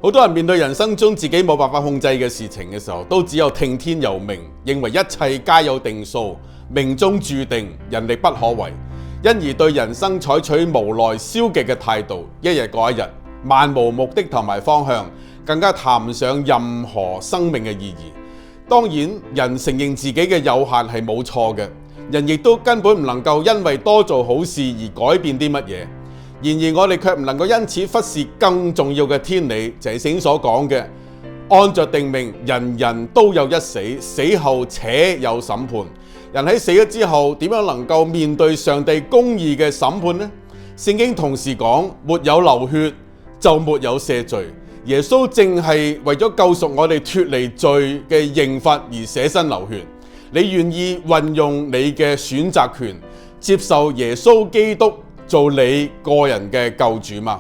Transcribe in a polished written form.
好多人面對人生中自己冇辦法控制嘅事情嘅時候，都只有聽天由命，認為一切皆有定數，命中注定，人力不可為，因而對人生採取無奈消極嘅態度，一日過一日，漫無目的同埋方向，更加談唔上任何生命嘅意義。當然，人承認自己嘅有限係冇錯嘅，人亦都根本唔能夠因為多做好事而改變啲乜嘢。然而我哋卻唔能夠因此忽視更重要嘅天理，就係聖經所講嘅，按着定命，人人都有一死，死後且有審判。人喺死咗之後，點樣能夠面對上帝公義嘅審判呢？聖經同時講，沒有流血就沒有赦罪。耶穌正係為咗救贖我哋脫離罪嘅刑罰而捨身流血。你願意運用你嘅選擇權，接受耶穌基督做你個人嘅救主嗎？